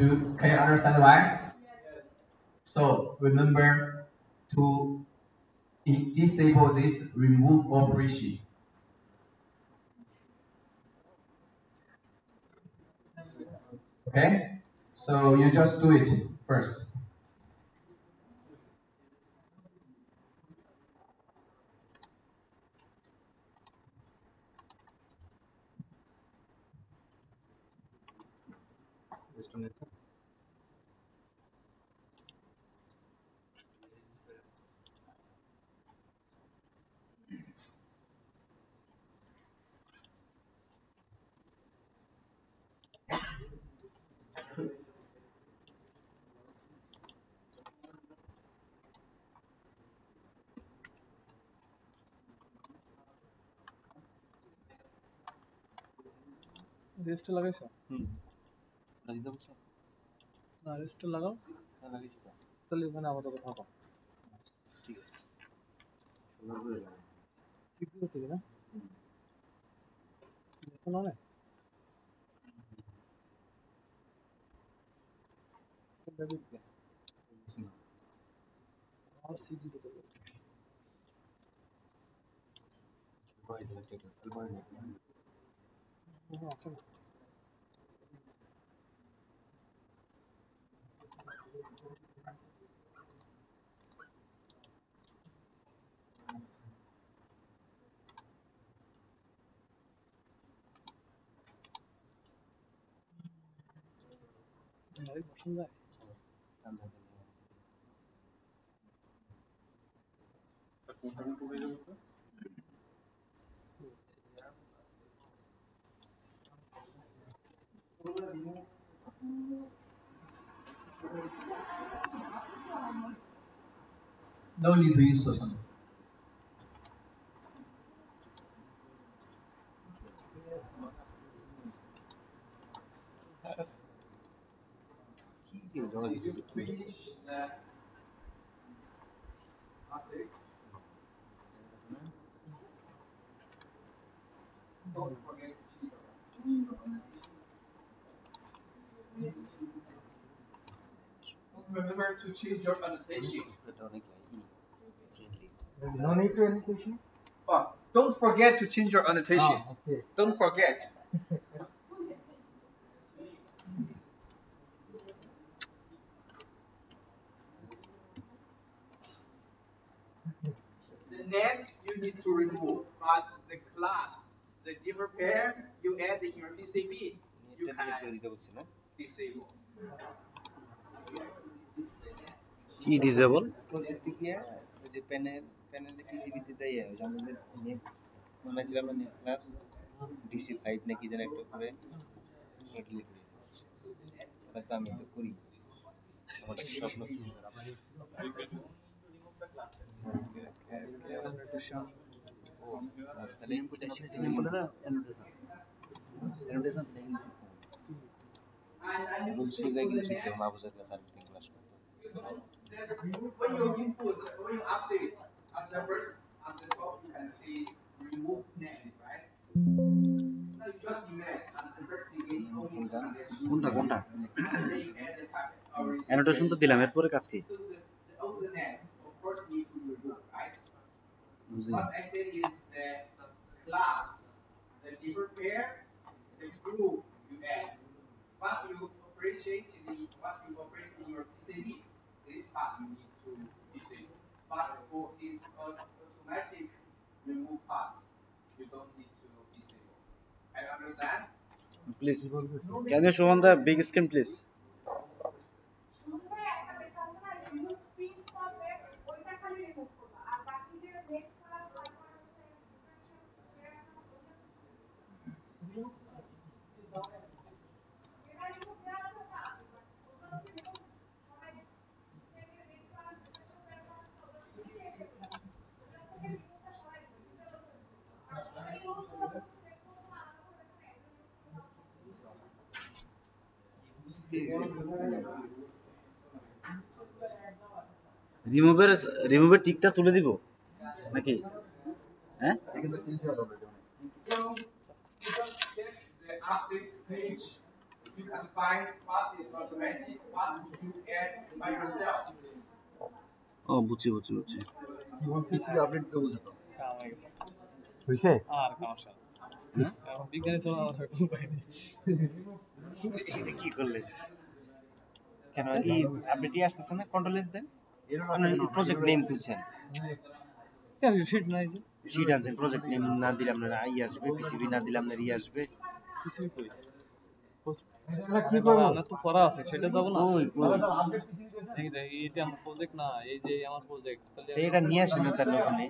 Can you understand why? So remember to disable this remove operation. Okay? So you just do it first. Rest লাগাইছো না rest লাগাও তাহলে ওখানে আমাদের কথা কও ঠিক আছে ঠিক থেকে না শোনা না দেখতে আর সিজি দিতে হবে আচ্ছা ভাই পছন্দ হয় No need to use something. Don't forget remember to change your annotation. No need to annotation. Oh, don't forget to change your annotation. Ah, okay. Don't forget. The next you need to remove, but the class, the different pair you add in your PCB, you can disable. কি disable যে প্যানেলে পিসিবিতে যাই আমাদের net মনে ছিল আমরা net class DC 5 নাকি যেন একটা করে নেট লিখে হয়তো আমি এটা করি আমাদের স্বপ্ন তাহলে ইনপুট শিখতে গেলে না অ্যানোটেশন বলছি যে কিছু শিখতে মাহফুজের কাছে সার্ভিসিং ক্লাস করতে When you input, when you update, at the first, at the top you can see remove net, right? Now you just imagine at the first beginning only কোনটা and then you add the packet or annotation তো দিলাম এরপরে কাজ কি so all the nets of course need to remove, right? বুঝি What I said is the class, the different pair, the group you add. What you appreciate what you operate in your PCB, this part you need to disable. But for this automatic remove part, you don't need to disable. I understand? Please can you show on the big screen please রিমুভের টিকটা তুলে দিব নাকি হ্যাঁ You just check the update page. you can find what is automatic, what you add by yourself. ও বুঝছি update দেবো তো কাম হয়ে গেছে হইছে আর সমস্যা এখন বিজ্ঞানী চলা আমার উপায় নেই এটা কি করলে কেন এই আপডেটই আসতেছে না কন্ট্রোল এস দেন আপনি প্রজেক্ট নেম তুলছেন কেন শিট নাই যে শিট আনছেন প্রজেক্ট নেম না দিলে আপনার আই আসবে পিসিবি না দিলে আপনার ই আসবে কিছুই কই কি করব না তো করা আছে সেটা যাব না ওই এই যে এটা আমার প্রজেক্ট না এই যে আমার প্রজেক্ট তাহলে এটা নিয়ে আসেন তার ওখানে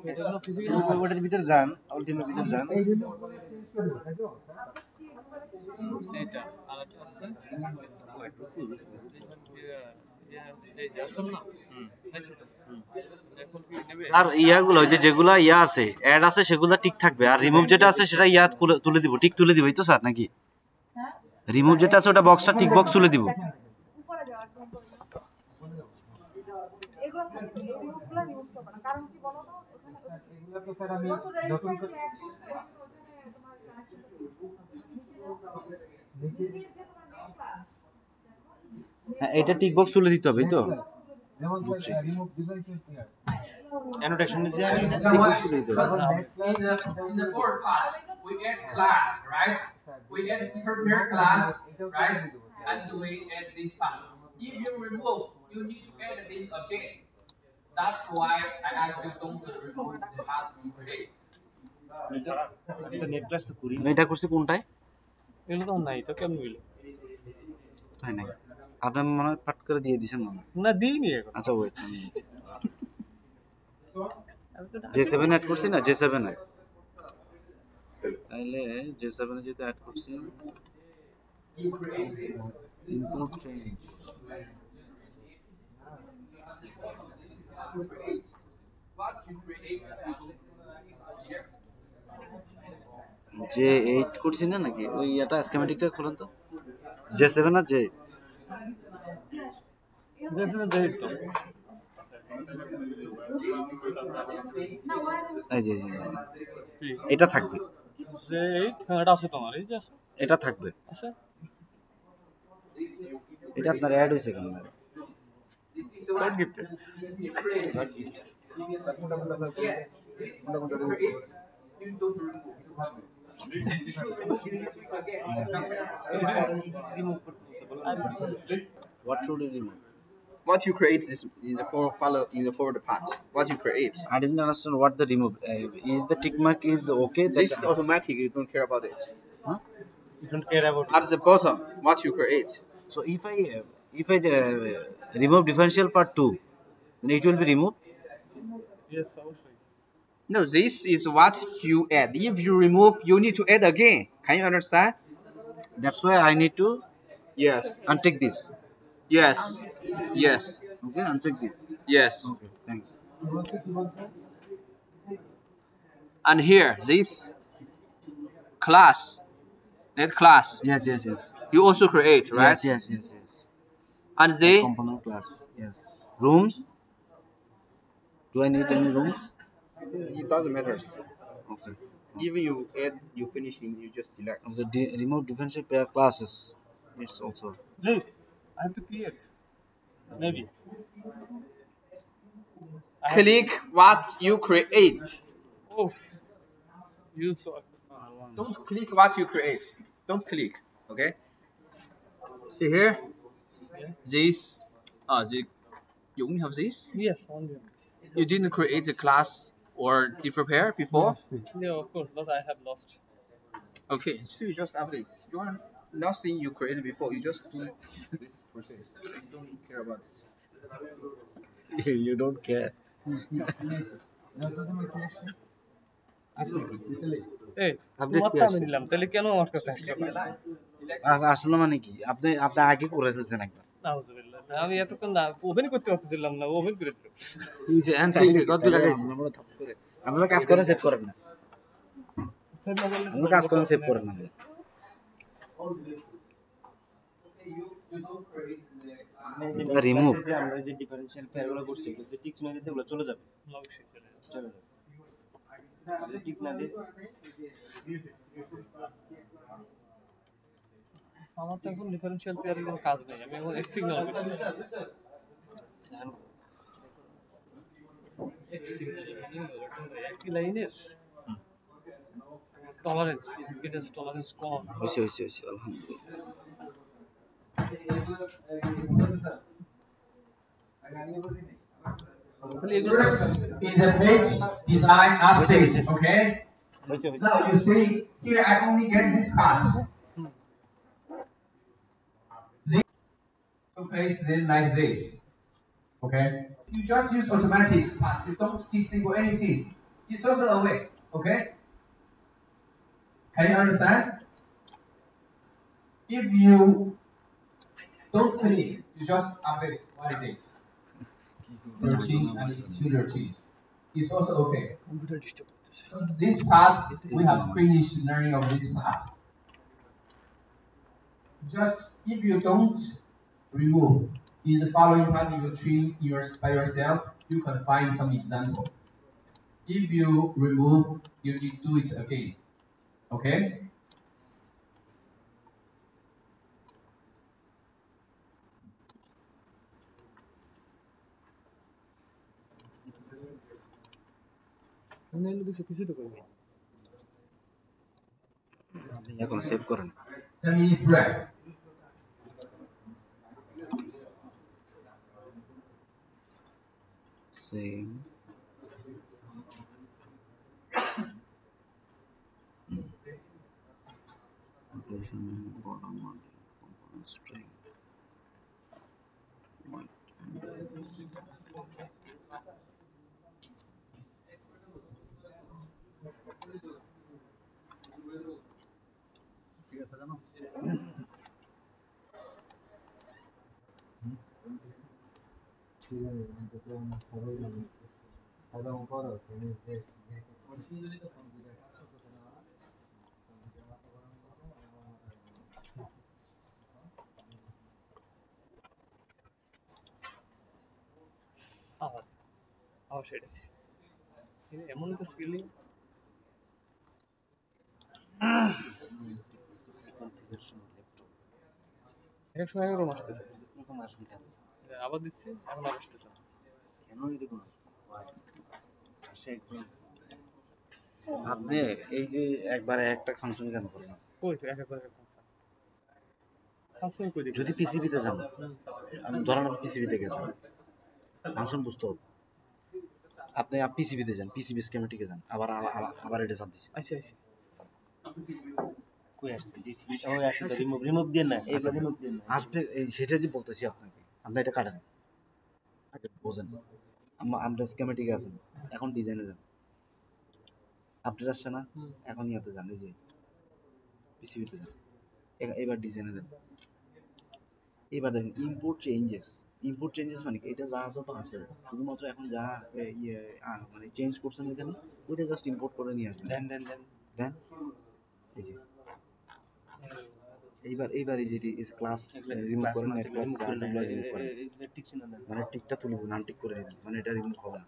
এটা হলো ফিজিক্যাল ওটার ভিতরে যান আলটিমেট ভিতরে যান এটা আর একটা আছে এই যে আসলাম না দেখছি তো এখন কি নেবে আর ইয়াগুলো যে যেগুলা ইয়া আছে অ্যাড আছে সেগুলো ঠিক থাকবে আর রিমুভ যেটা আছে সেটা ইয়া তুলে দিব ঠিক তুলে দিব এই তো স্যার নাকি রিমুভ যেটা আছে ওটা বক্সটা ঠিক বক্স তুলে দিব উপরে যাওয়ার এগুলো এগুলো ইউজ করব না কারণ কি বলো তো এগুলো তো স্যার আমি যখন হ্যাঁ এটা ঠিক বক্স তুলে দিতে হবে এই তো অ্যানোটেশন যে আমি In the fourth part, we add class, right? We add different pair class, right? And we add this part. If you remove, you need to add it again. That's why I ask you don't remove the part you create. এটা net class তো করি এটা করছি কোনটায় এগুলো তো নাই তো কেমন হইলো তাই নাই আপনি মনে হয় পাট করে দিয়ে দিয়েছেন মনে হয় না দিইনি এখন আচ্ছা ওয়েট J7 অ্যাড করছি না J7 এ তাইলে J7 এ যেটা অ্যাড করছি You create this. Input change You create. What you create, you do here. J8 করছি না নাকি ওই এটা স্কিমেটিকটা খুলেন তো J7 আর J দেখুন দেখ তো এই যে এটা থাকবে যে এটা আছে তোমার এই যে আছে এটা থাকবে আছে এটা আপনার অ্যাড হইছে কেন code gift Yeah, this you create. You don't remove. What should we remove? What you create is the forward part. What you create. I didn't understand what the remove. Is the tick mark is okay? This is automatic. You don't care about it. Huh? you don't care about At the bottom, what you create. So if I remove differential part 2, then it will be removed. yes অবশ্যই No, this is what you add. If you remove, you need to add again. Can you understand? That's why I need to Yes. untick this. Yes. Yes. Okay, uncheck this. Yes. Okay, thanks. And here, this class, that class, Yes. you also create, right? Yes. And they, Component class. Yes. Rooms. Do I need any rooms? it doesn't matter. Okay. Even you add, you finishing, you just select. Of the remove differential pair classes. It's also. look I have to create maybe Click what you create. oof you suck Don't click what you create. Don't click. Okay. See here. Yeah. This. You only have this. yes only You didn't create a class or different pair before. yeah of course but I have lost Okay, so you just update. You want nothing you created before. You just do this process. You don't care about it. You don't care. এই Update তোমারটা কি আমি আসছে? নিলাম তাহলে কেন আমার কাছে আসলো না আসলে মানে কি আপনি আগে করে ফেলছেন একবার নাউজুবিল্লাহ আমি এতক্ষণ না ওভেন করতে পারতেছিলাম না ওভেন করে দিলাম কত লাগাইছি আমরা কাজ করে সেভ করেন না আমরা কাজ করে সেভ করেন না রিমুভ যে আমরা যে ডিফারেনশিয়াল পেয়ারগুলো করছি যদি টিক না দিতে ওগুলো চলে যাবে অবশ্যই চলে যাবে। চলে যাবে আর যদি টিক না দিই আমার তো এখন ডিফারেনশিয়াল পেয়ারের কোনো কাজ নেই, আমি এখন এক্স সিগন্যাল করতেছি। একই লাইনের টলারেন্স, ইম্পিডেন্স টলারেন্স কম। হয়েছে আলহামদুলিল্লাহ। তাহলে এগুলো First is a page design update, okay? Now you see here I only get this part. So place them like this. Okay? You just use automatic part, you don't disable anything. It's also away. Okay? Can you understand? If you don't click, you just update what it is. Your change and it's still your change. It's also okay. Computer disturb করতেছে। This part, we have finished learning of this part. Just if you don't remove, in the following part you will train by yourself, you can find some example. If you remove, you need to do it again. Okay? আমি এগুলো কিছু কিছু তো করবো। আপনি এখন save করেন। 10 minutes break. Save application bottom one component string white ঠিক আছে জানো? আবার সেটাই এমন তো স্কিলিং এক সময় এরকম আসতেছে, আবার দিচ্ছি এখন আর আসতেছে না। কেন এরকম আপনি এই যে একবারে একটা ফাংশন কেন করলেন? কই এক এক করে ফাংশন কই দেখি যদি পিসিবিতে যান, আমি ধরেন আপনি পিসিবিতে গেছেন, ফাংশন বুঝতে হবে। আপনি পিসিবিতে যান, পিসিবি স্কেমেটিকে যান, আবার এটা চাপ দিচ্ছেন। আচ্ছা আচ্ছা কই আসছে ওই আসছে তো রিমুভ দিয়ে না এইবার রিমুভ দিয়ে না আসবে সেটা যে বলতেছি আপনাকে, আপনি এটা কাটেন আগে বোঝেন। আমরা স্কেমেটিকে আছেন, এখন ডিজাইনে যান, আপডেট আসছে না, এখন ইয়াতে যান, এই যে পিসিবিতে যান, এবার ডিজাইনে যান। এবার দেখেন ইম্পোর্ট চেঞ্জেস মানে এটা যা আছে তো আছে, শুধুমাত্র এখন যা মানে চেঞ্জ করছেন এখানে ওইটা জাস্ট ইম্পোর্ট করে নিয়ে আসবেন। দেন এই যে এইবার এই যে ক্লাস রিমুভ করেন, ক্লাস রিমুভ করেন, মানে টিকটা তুলে দেবেন, আনটিক করে দেবেন, মানে এটা রিমুভ হবে না।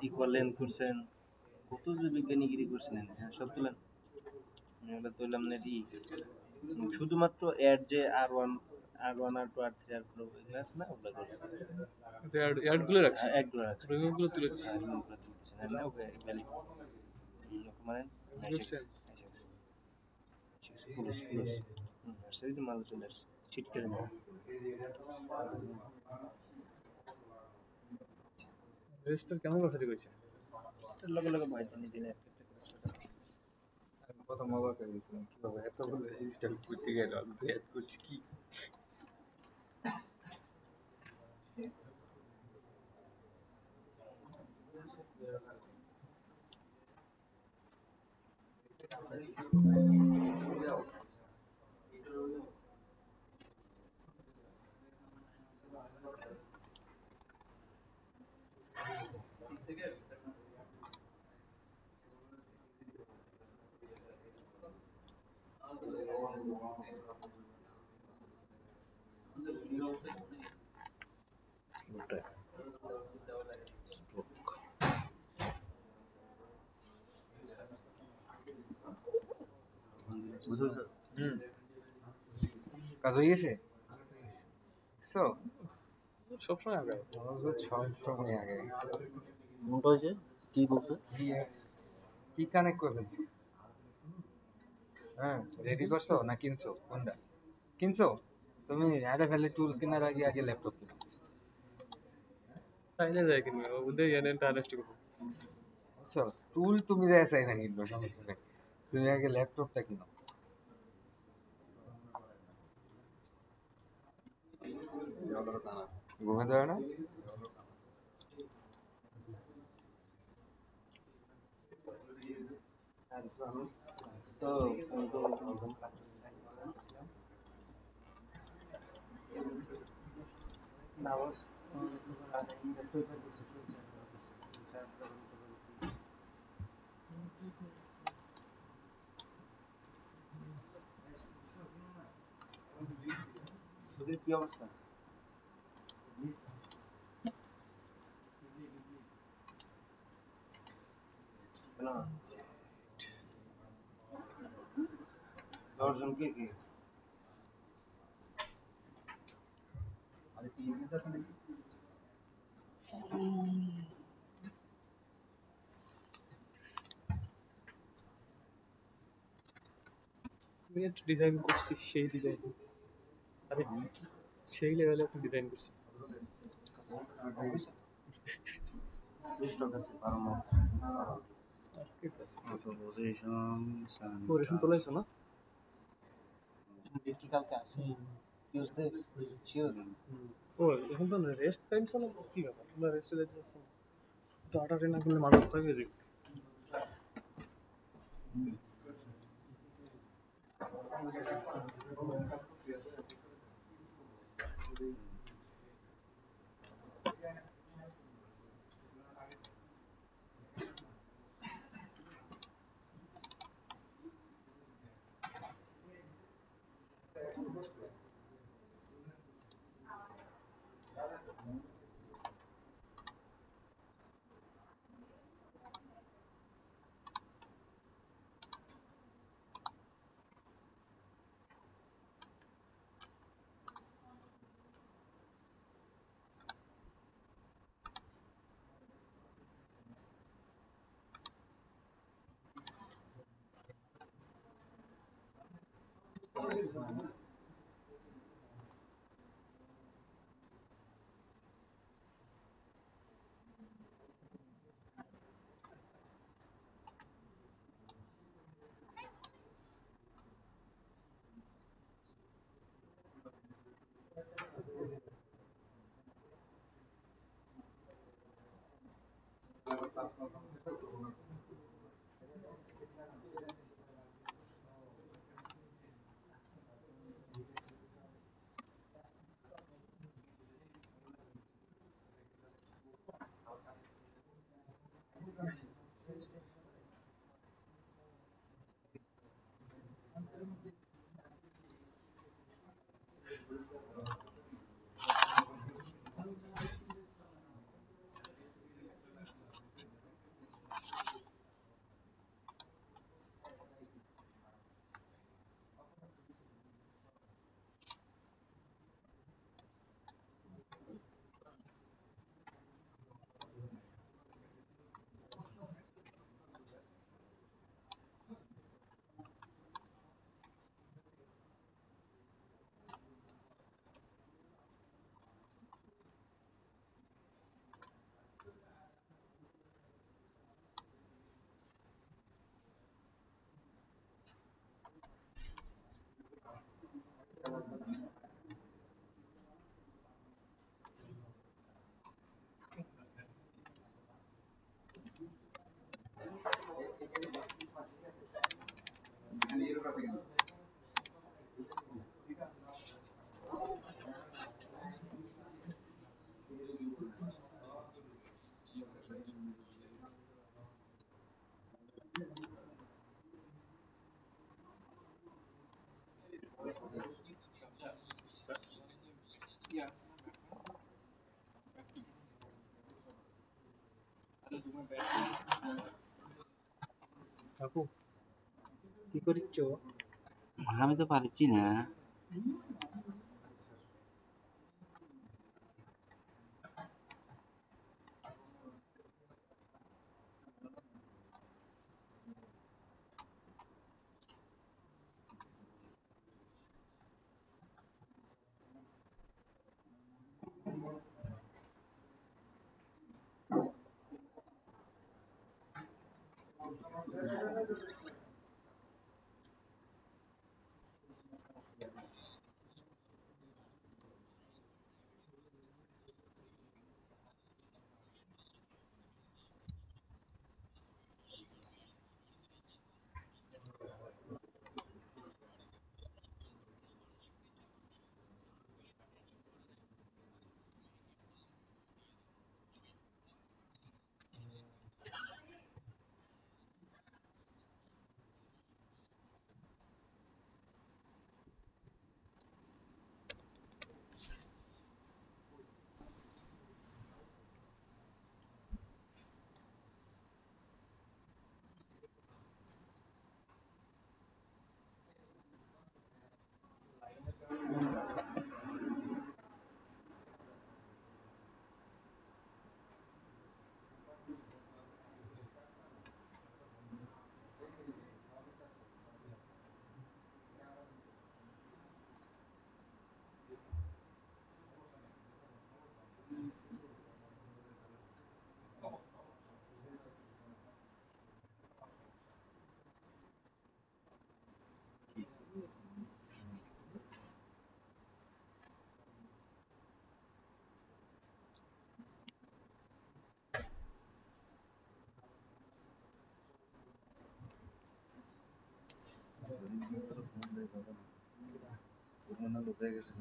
ইকুয়াল লেন্থ করছেন, কত যে বিজ্ঞানীগিরি করছেন, হ্যাঁ সব তুলেন। আমরা তুললাম না ই শুধুমাত্র অ্যাড যে R1 R2 R3 R4 এগুলো আছে না, ওগুলো করবেন। অ্যাড গুলো রাখছি, অ্যাডগুলো রাখছি, রিমুভ গুলো তুলে দিচ্ছি। রিমুভগুলো তুলতেছেন না, ওকে ভ্যালি মানে পুলিশ সেই যে মাল চলে আসছে চিট করে না রেজিস্টার কেমন কথা কইছে লগে লগে বাইরে নিয়ে দিলে কত মজা করে গেছিলাম, কিভাবে এতগুলো রেজিস্টার করতে গেল আমি তো অ্যাড করছি কি বুঝছো? কাজ হয়ে গেছে বুঝছো সবসময় আগে সব সময় আগে কোনটা হয়েছে কি বলছো? কি কানেক্ট করে ফেলছো হ্যাঁ রেডি করছো না কিনছো কোনটা কিনছো তুমি আরে ফেলে টুল কেনার আগে আগে ল্যাপটপ কিনো চাইনা যায় কিনবে ওদের এনে ইন্টারেস্ট করবো বুঝছো টুল তুমি যায় চাই না কিনবো সমস্যা নেই তুমি আগে ল্যাপটপটা কিনো ঘুমে দেবে না তো কি অবস্থা? দশজন কে কে? আমি একটা ডিজাইন করছি সেই ডিজাইন আরে সেই লেভেলে একটা ডিজাইন করছি স্টক আছে 12 মাস। আজকে পজিশন পরিশন তোলাইছো না ডিউটি কালকে আছে টিউসডে শিওর। ও এখন তো রেস্ট টাইম চলো কি ব্যাপার তোমরা রেস্টে যাচ্ছ তো আটা না করলে মাথা খাইয়ে দিই কাকু কি করিচ্ছ আমি তো পারছি না। লুকাই গেছে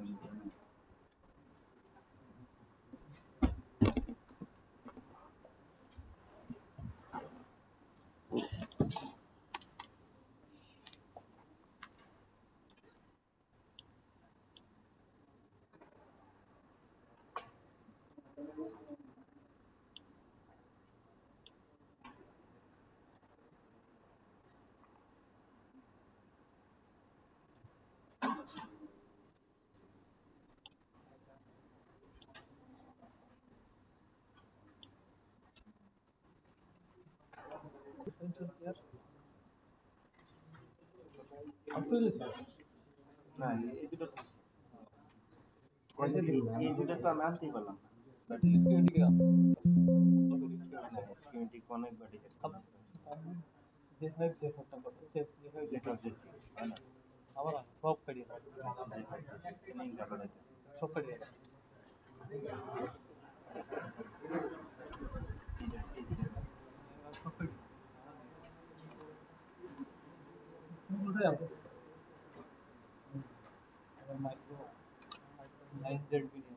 না এই দুটো তো আছে। এই দুটো তো আমি আনতেই পারলাম না। স্কিমেটিক অনেক বাড়ি আবার সব কাটিয়ে সব কাটিয়ে नाइस जेड भी नहीं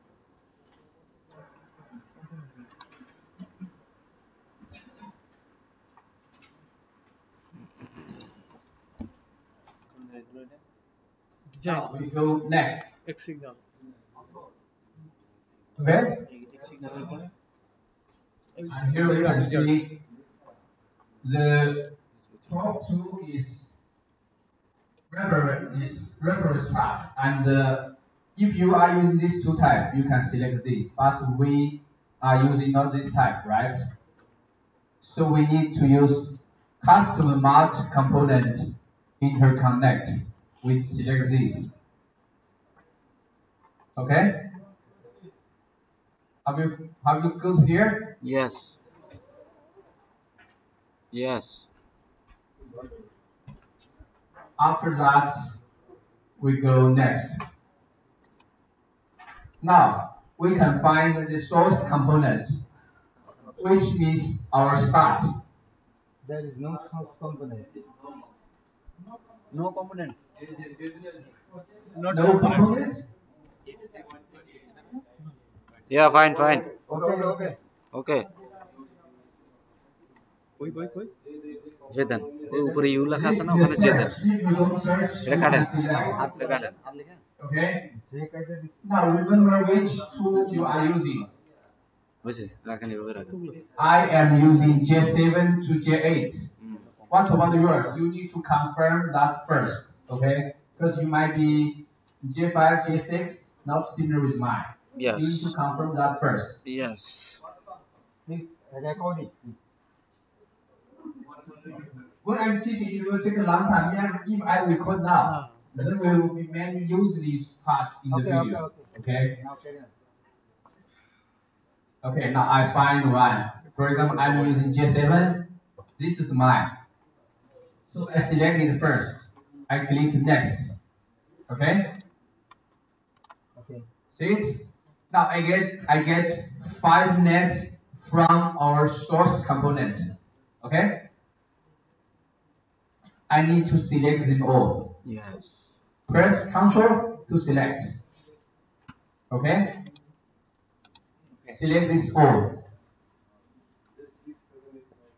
Now we go next. एक signal Okay? And here we can see the top two is reference part, and if you are using these two type, you can select this. But we are using not this type, right? So we need to use custom merge component interconnect. We select this. Okay? Have you good here? Yes. Yes. After that, we go next. Now we can find the source component, which is our start. There is no source component. No component. No component? Yeah, fine. Okay. Okay. कोई যেতেন ওই উপরে you লেখা আছে না ওখানে যেতেন এটা কাটেন আপনি কাটেন Okay. Now remember which tool you are using. বুঝছে রাখেন এভাবে রাখেন I am using J7 to J8. What about yours? You need to confirm that first. Okay. because you might be J5, J6, not similar with mine. You need to Yes. confirm that first. Yes. Please record it. When I'm teaching, it will take a long time. If I record now, then we will be mainly use this part in the video. Okay. Okay. Now I find one. For example, I'm using J7. This is mine. So I select it first. I click next. Okay. Okay. See it? Now I get 5 nets from our source component. Okay? I need to select them all. Yes. Press Ctrl to select. Okay? Select this all.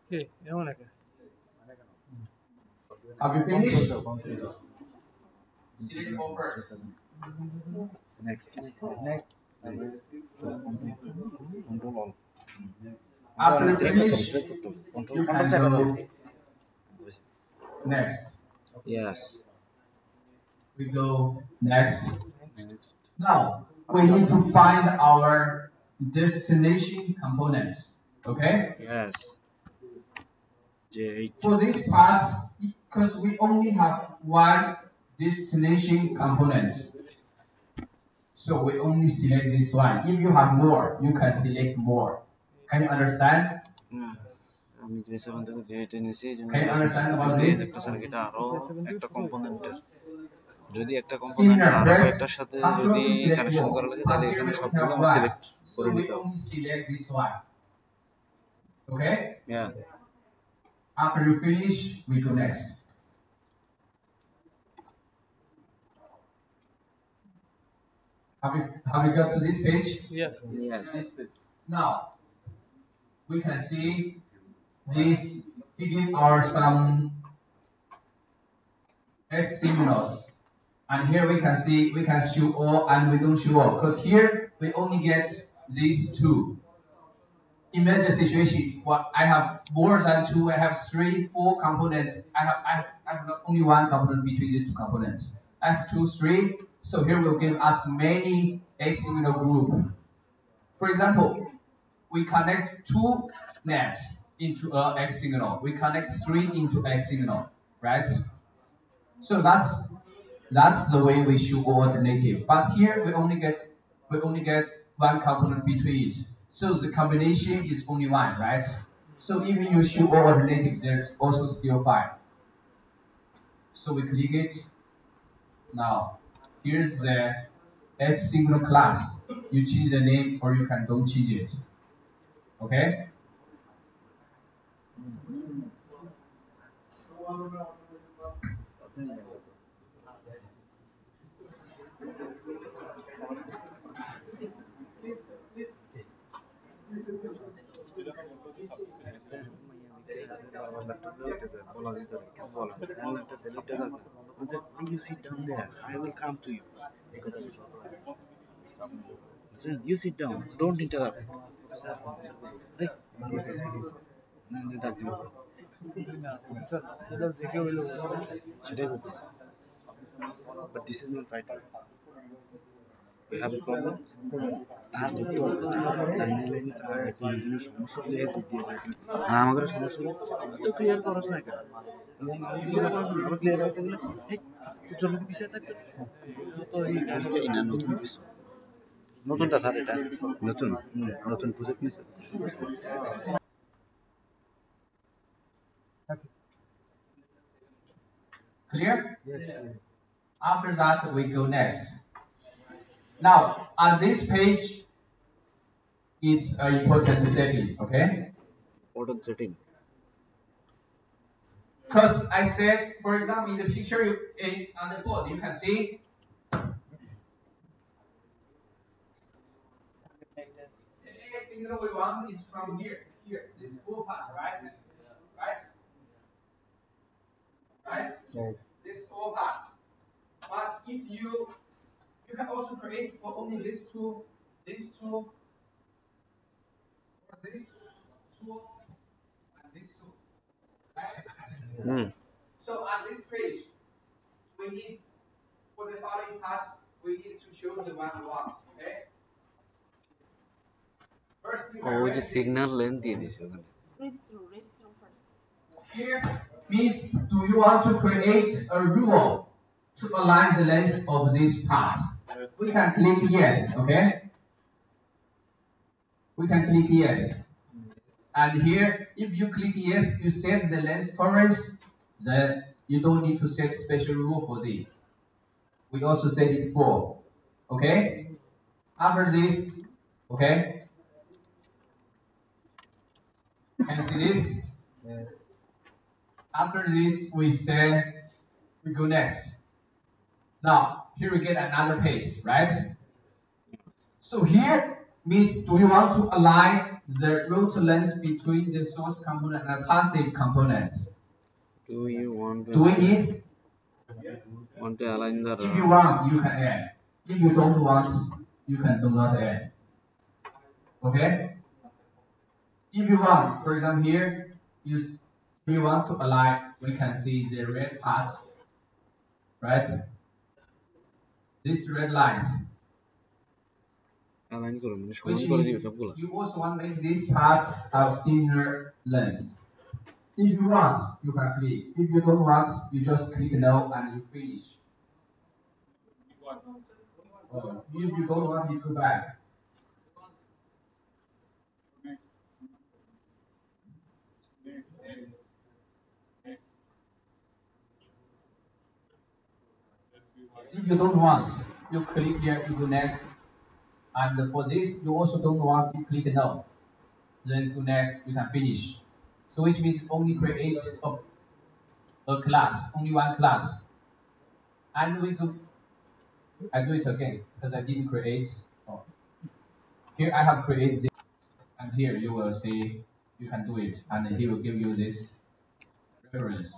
Okay, এমন একটা Have you finished? Control. Select all first. Next. Next. Control all. After you finish, Control. you can Control. go next. Yes. We go next. Now we need to find our destination components. Okay? Yes. J8. For this part, because we only have one destination component, so we only select this one. If you have more, you can select more. Can you understand? আমি J7 থেকে J8 এনেছি এই জন্য Can you understand about this? একটা circuit আরো একটা কম্পোনেন্টের যদি একটা কম্পোনেন্টের আরো কয়েকটার সাথে যদি কানেকশন করা লাগে তাহলে এখানে সবগুলো আমি সিলেক্ট So করে we নিতে হবে only select this one. Okay? Yeah. After you finish, we go next. Have we got to this page? Yes. Yes. Now we can see these giving our some X signals. And here we can see we can show all and we don't show all. Because here we only get these two. Imagine a situation what I have more than two, I have 3, 4 components. I have not only one component between these two components. I have 2, 3. So here will give us many X signal group. For example, we connect 2 nets into a X signal. We connect 3 into X signal, right? So that's the way we show alternative. But here we only get one component between it. So the combination is only one, right? So even you show all alternative, there's also still 5. So we click it. Now here's the X signal class. You change the name or you can don't change it. Okay? You sit down there. I will come to you. You sit down. Don't interrupt. Hey, সেটা দেখে হইলো but this is not right. We have a problem. তার ধরতে হবে লাইনে লাইনে তার এখন বিভিন্ন সমস্যা হলে দিয়ে থাকে আর আমাদের সমস্যা হলে তো ক্লিয়ার করাস না কেন ক্লিয়ার করাস না আবার ক্লিয়ার করতে গেলে এই তুই জন্য কি বিষয় থাকবে তো এই না নতুন কিছু নতুনটা স্যার এটা নতুন নতুন প্রজেক্ট নিয়েছে Clear? Yes. After that, we go next. Now, on this page, it's an important setting, okay? Important setting. Because I said, for example, in the picture on the board, you can see the signal we want is from here, this full part, right? Right? Right? Right. This whole part. But if you can also create for only these two, or this two, and these two. Right? So on this page, we need for the following parts, we need to choose the one we want. Okay. First, you can ওই যে read signal this. Length দিয়ে দিছে ওখানে read through first. Here means, do you want to create a rule to align the length of this part? We can click yes. Okay. We can click yes. And here, if you click yes, you set the length tolerance. Then you don't need to set special rule for this. We also set it 4. Okay? After this, okay? Can you see this? After this, we go next. Now, here we get another page, right? So here means, do you want to align the root length between the source component and the passive component? Do you want Do we need? to align the If you want, you can add. If you don't want, you can do not add. Okay? If you want, for example, here, if you want to align, we can see the red part, right? These red lines. Align করুন মানে সমান Which করে means দিবে সবগুলা you also want to make this part have similar length. If you want, you can click. If you don't want, you just click no and you finish. If you don't want, you go back. If you don't want, you click here, you go next. And for this, you also don't want, you click no. Then go next, you can finish. So which means only create a class, only one class. And we go, I do it again, because I didn't create. Oh. Here I have created this, and here you will see, you can do it, and he will give you this reference.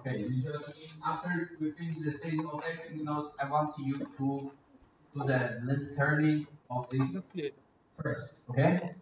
Okay, you just, after we finish the setting of X signals, I want you to do the list turning of this first, okay?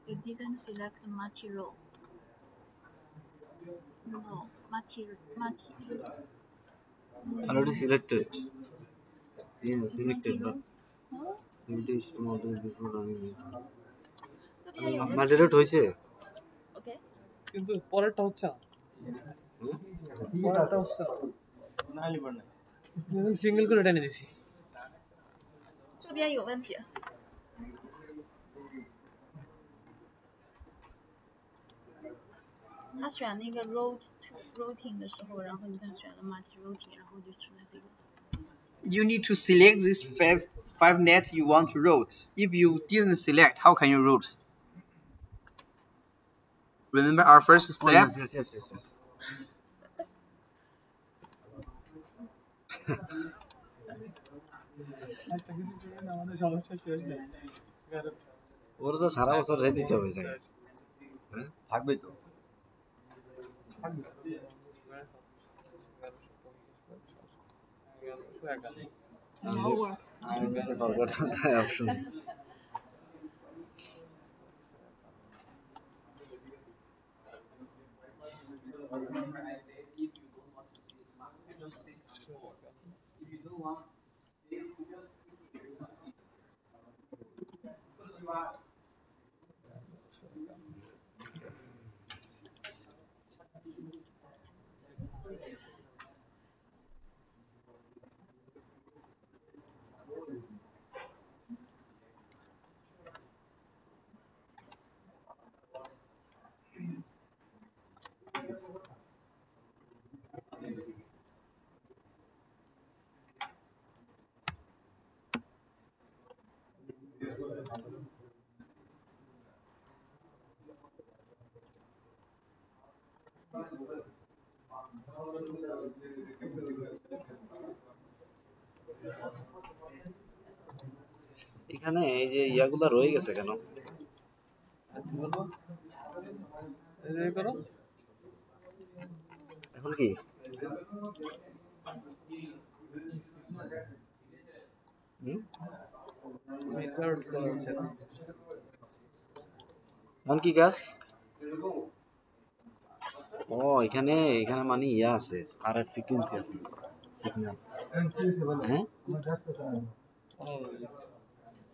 You didn't select material. No, material. already selected. Yeah, selected, but it is not before running it. 这边有问题。 Moderate হয়েছে OK， কিন্তু পরেরটা হচ্ছে না পরেরটা হচ্ছে না single করে টেনে দিছি 这边有问题。他选那个 routing 的时候，然后你看选了 multi routing， 然后就出来这个。 You need to select this five net you want to route. If you didn't select, how can you route? Remember our first step? yes. আমাদের সমস্যা শেষ নেই ওরা তো সারা বছর রেখে দিতে হবে জায়গায় হ্যাঁ থাকবে তো No work. আমি কিন্তু forgot তাই option Remember, I said if you don't want to see smart, you just sit on the floor. If you don't want to see, you just click here. Because you are এখানে এই যে ইয়াগুলা রয়ে গেছে কেন এই করো এখন কি মেথড করা হচ্ছে না এখন কি গাছ ও এখানে এখানে মানে ইয়া আছে আর এফ ফ্রিকোয়েন্সি আছে সিগন্যাল হ্যাঁ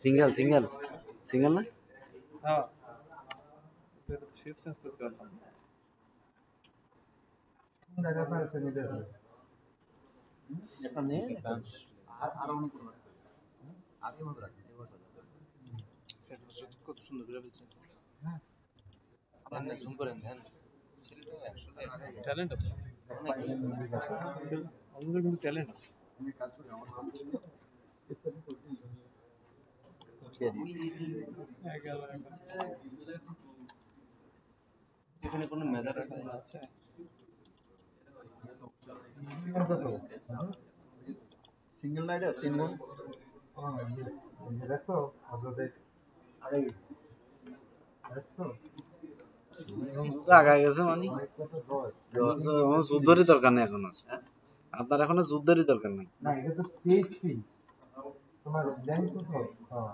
সিঙ্গেল সিঙ্গেল সিঙ্গেল না হ্যাঁ শিফট চেঞ্জ করতে পারলাম এখানে কত সুন্দর করে বলছেন হ্যাঁ আপনারা জুম করেন ধ্যান ট্যালেন্ট আছে আমাদের কিন্তু ট্যালেন্ট আছে এখানে কোনো মেজার আছে আচ্ছা সিঙ্গেল লাইটে 3 গুণ দেখো আপনাদের আগে দেখো আগায় গেছে মানে যুদ্ধেরই দরকার নেই এখন আর আপনার এখন যুদ্ধেরই দরকার নেই না এটা তো স্পেস ফি তোমার লেন্স তো হ্যাঁ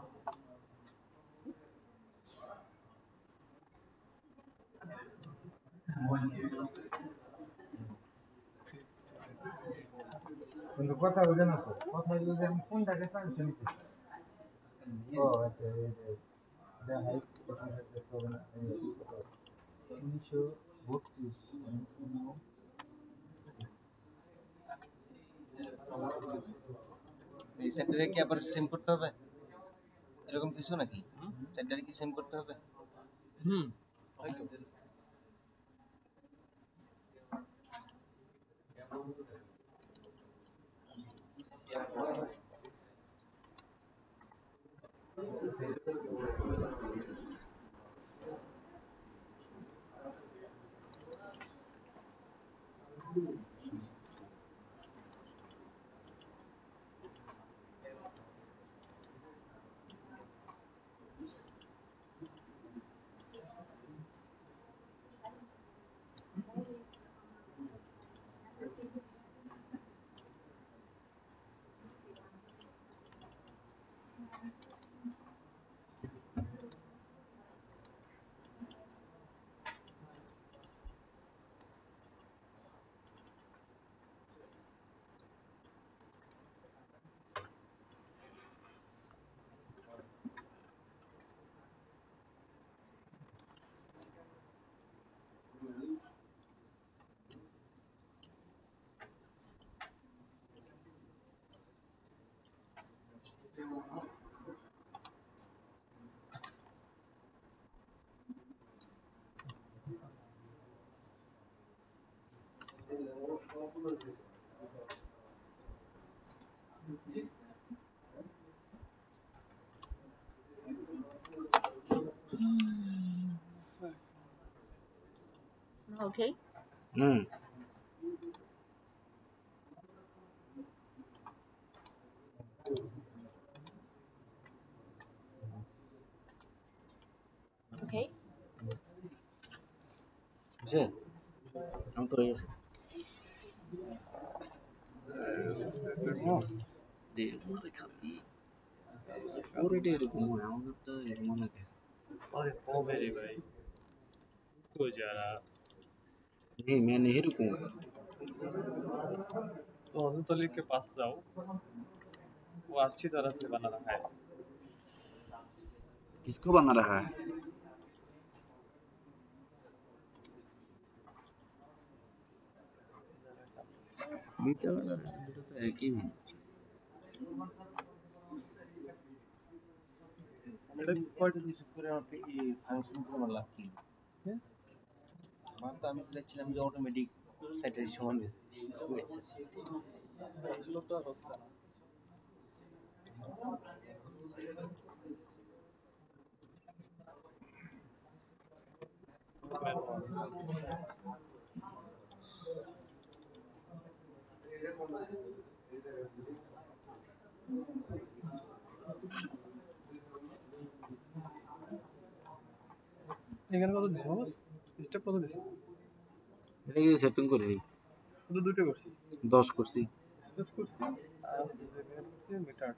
কিন্তু কথা বুঝে না তো কথা বুঝে আমি কোনটাকে পাইছি নিতে ও আচ্ছা এই যে এটা হাইট কথা দেখতে হবে না 1932 এই সেন্টারে কি আবার সেম করতে হবে এরকম কিছু নাকি সেন্টারে কি সেম করতে হবে হয়তো Okay. Okay. বুঝছে আমি তো হয়ে গেছে ওরে খালি ওরে এরকম হয় আমাদের তো এরকম লাগে अरे ओ मेरे भाई को जा रहा नहीं मैंने এরকম तो हजरत अली के पास जाओ वो अच्छी तरह से बना रहा है किसको बना रहा है মিটা বানা দুটো তো একই মনে হচ্ছে। এটা কয়টা কিছু করে আপনি কি ফাংশন করে আমার লাভ কি হ্যাঁ? আমার তো আমি দেখছিলাম যে অটোমেটিক সাইটের সমান হয়েছে এগুলো তো আর হচ্ছে না এখানে কত দিছি বাস স্টেপ কত দিছি এটা কি সেটিং করে নি শুধু দুটো করছি 10 করছি স্পেস করছি আর করছি মিটার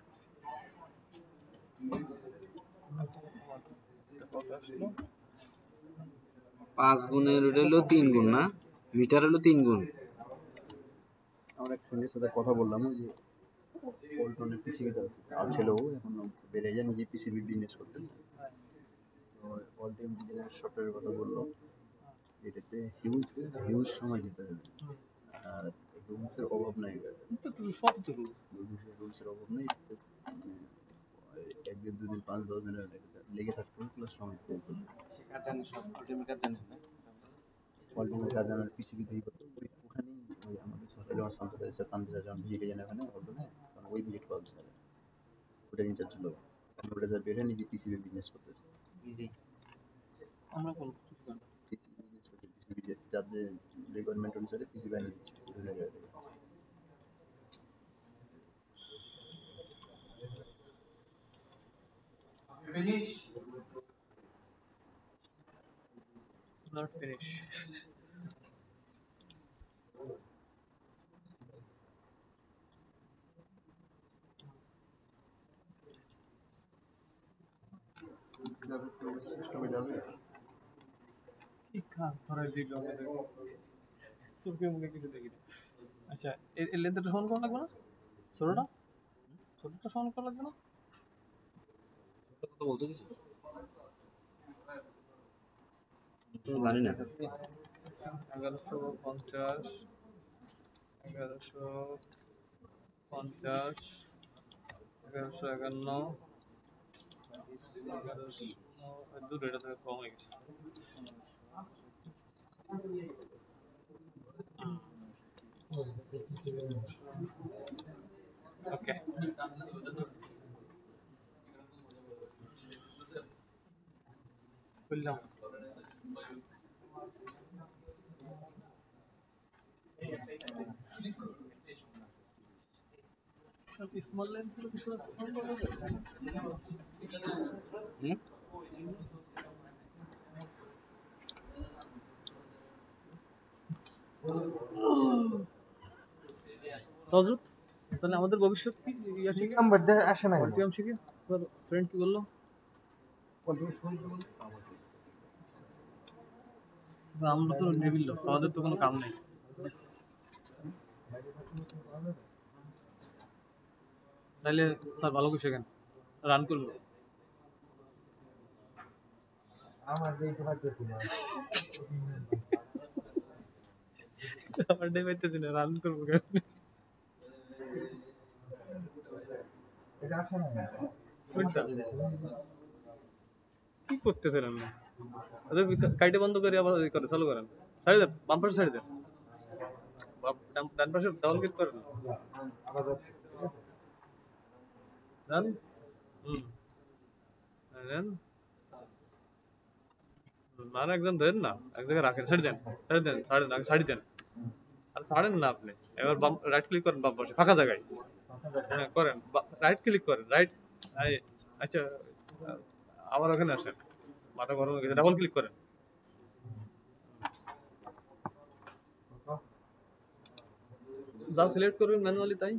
কত আসলো 5 গুণের ওটা হলো 3 গুণ না মিটার হলো 3 গুণ আমরা এক ফ্রেন্ডের সাথে কথা বললাম ওই যে পল্টনের পিসিবিতে আছে আর ছেলেও এখন বেড়ে যায় নিজে পিসিবি বিজনেস করতেছে তো অল টাইম ডিজাইনের সফটওয়্যারের কথা বললো এটাতে হিউজ সময় দিতে হবে আর রুলসের অভাব নাই তো সব তো রুলসের অভাব নেই একদিন দুদিন 5-10 মিনিট লেগে থাকতে প্লাস সময় দিতে হবে কাজ জানেন সব অটোমেটিক কাজ জানেন না অল্টিমেট কাজ আমার পিসিবিতেই করতে ওখানেই ওই আমাদের সরকার যখন সামনে এসে তান্ত্রিক যখন ভিজিটে জানে ওখানে অল্টনে তখন ওই ভিজিট পাওয়া যায় ওটা ইনচার্জ ছিল ওটা যা বেড়ে নিজে পিসিবি বিজনেস করতেছে আমরা কোন কিছু জানি না। পিসিবি বিজনেস করতে পিসিবি যাদের রিকোয়ারমেন্ট অনুসারে পিসিবি এনে দিচ্ছে বিভিন্ন জায়গা থেকে Finish. Not finish. সিস্টেমে যাবে কি কাজ ধরে দিল আমাদের চোখে মুখে কিছু দেখি না আচ্ছা এর লেন্থটা সমান করা লাগবে না ছোটটা ছোটটা সমান করা লাগবে না কত বলতে কিছু জানি না 1150 1151 1151 দূর এটা থেকে কম হয়ে গেছে ওকে খুললাম স্মল লেন্স গুলো কিছু হযরত তাহলে আমাদের ভবিষ্যৎ কি ইয়া ঠিক নাম্বার আসে না অল্টিয়াম শিখে তোর ফ্রেন্ড কি বললো আমরা তো নিবিল লোক আমাদের তো কোনো কাম নেই তাহলে স্যার ভালো করে শেখেন রান করবো আমার দেখতে পাচ্ছি না আমার ডে পাইতেছি না রান করবো কেন এটা আসে না কোনটা কি করতেছেন আপনি ওদের কাইটে বন্ধ করে আবার ওই করে চালু করেন ছাড়ি দেন বাম পাশে ছাড়ি দেন ডান পাশে ডাবল ক্লিক করেন ডান দেন মানে একদম ধরেন না এক জায়গায় রাখেন ছাড়ি দেন আগে ছাড়ি দেন আর ছাড়েন না আপনি এবার রাইট ক্লিক করেন বাম পাশে ফাঁকা জায়গায় হ্যাঁ করেন রাইট ক্লিক করেন রাইট আচ্ছা আবার ওখানে আসেন মাথা গরম হয়ে গেছে ডাবল ক্লিক করেন যা সিলেক্ট করবেন ম্যানুয়ালি তাই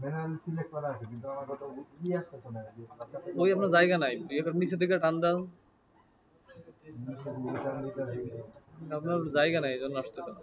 ম্যানুয়াল সিলেক্ট করা আছে কিন্তু আমার কথা আসতেছে না যে ওই আপনার জায়গা নাই, এখন নিচের দিকে টান দাও, আপনার জায়গা নাই, এই জন্য আসতেছে না।